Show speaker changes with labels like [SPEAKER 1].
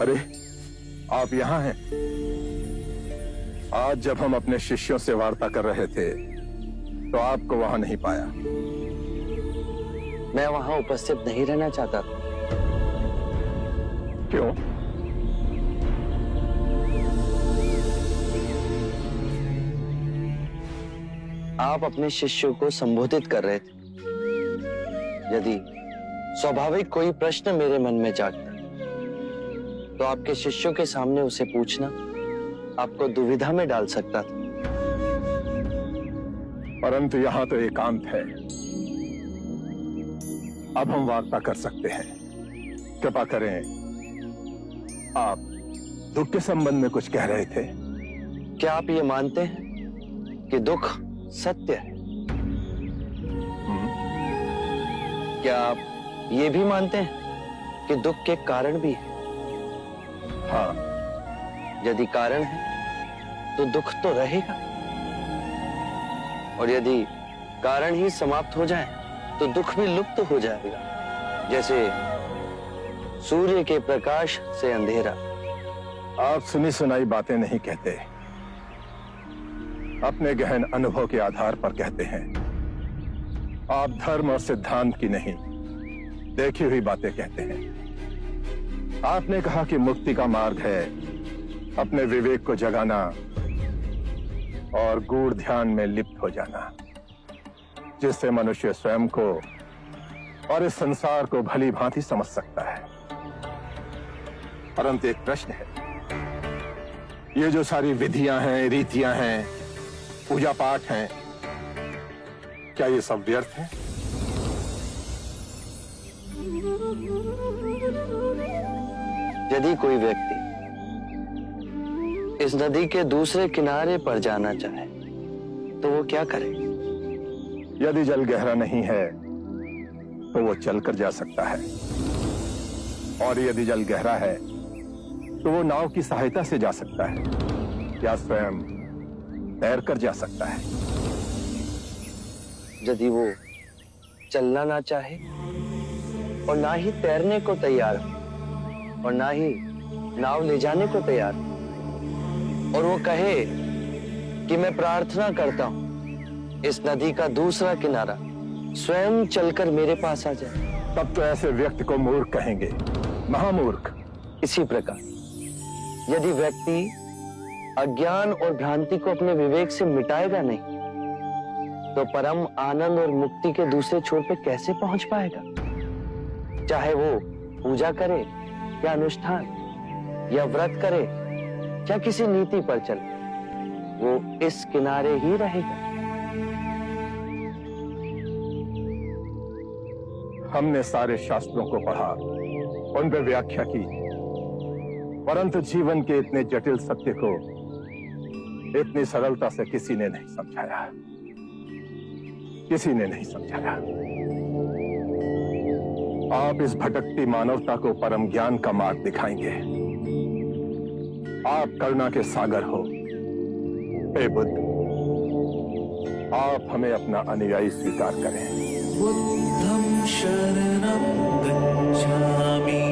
[SPEAKER 1] अरे, आप यहाँ हैं? आज जब हम अपने शिष्यों से वार्ता कर रहे थे तो आपको वहां नहीं पाया।
[SPEAKER 2] मैं वहां उपस्थित नहीं रहना चाहता था।
[SPEAKER 1] क्यों?
[SPEAKER 2] आप अपने शिष्यों को संबोधित कर रहे थे। यदि स्वाभाविक कोई प्रश्न मेरे मन में जागता तो आपके शिष्यों के सामने उसे पूछना आपको दुविधा में डाल सकता था।
[SPEAKER 1] परंतु यहाँ तो एकांत है। अब हम वार्ता कर सकते हैं। कृपा करें, आप दुख के संबंध में कुछ कह रहे थे।
[SPEAKER 2] क्या आप ये मानते हैं कि दुख सत्य है? क्या आप ये भी मानते हैं कि दुख के कारण भी है?
[SPEAKER 1] हाँ।
[SPEAKER 2] यदि कारण है तो दुख तो रहेगा, और यदि कारण ही समाप्त हो जाए तो दुख भी लुप्त हो जाएगा, जैसे सूर्य के प्रकाश से अंधेरा।
[SPEAKER 1] आप सुनी सुनाई बातें नहीं कहते, अपने गहन अनुभव के आधार पर कहते हैं। आप धर्म और सिद्धांत की नहीं, देखी हुई बातें कहते हैं। आपने कहा कि मुक्ति का मार्ग है अपने विवेक को जगाना और गूढ़ ध्यान में लिप्त हो जाना, जिससे मनुष्य स्वयं को और इस संसार को भली भांति समझ सकता है। परंतु एक प्रश्न है, ये जो सारी विधियां हैं, रीतियां हैं, पूजा पाठ हैं, क्या ये सब व्यर्थ है?
[SPEAKER 2] यदि कोई व्यक्ति इस नदी के दूसरे किनारे पर जाना चाहे तो वो क्या करे?
[SPEAKER 1] यदि जल गहरा नहीं है तो वो चलकर जा सकता है, और यदि जल गहरा है तो वो नाव की सहायता से जा सकता है या स्वयं तैरकर जा सकता है।
[SPEAKER 2] यदि वो चलना ना चाहे और ना ही तैरने को तैयार हो और ना ही नाव ले जाने को तैयार हो, और वो कहे कि मैं प्रार्थना करता हूं इस नदी का दूसरा किनारा स्वयं चलकर मेरे पास आ जाए,
[SPEAKER 1] तब तो ऐसे व्यक्ति को मूर्ख कहेंगे, महामूर्ख।
[SPEAKER 2] इसी प्रकार यदि व्यक्ति अज्ञान और भ्रांति को अपने विवेक से मिटाएगा नहीं तो परम आनंद और मुक्ति के दूसरे छोर पे कैसे पहुंच पाएगा? चाहे वो पूजा करे या अनुष्ठान या व्रत करे या किसी नीति पर चले, वो इस किनारे ही रहेगा।
[SPEAKER 1] हमने सारे शास्त्रों को पढ़ा, उन पर व्याख्या की, परंतु जीवन के इतने जटिल सत्य को इतनी सरलता से किसी ने नहीं समझाया, किसी ने नहीं समझाया। आप इस भटकती मानवता को परम ज्ञान का मार्ग दिखाएंगे। आप करुणा के सागर हो। हे बुद्ध, आप हमें अपना अनुयायी स्वीकार करें।
[SPEAKER 3] बुद्धं शरणं गच्छामि।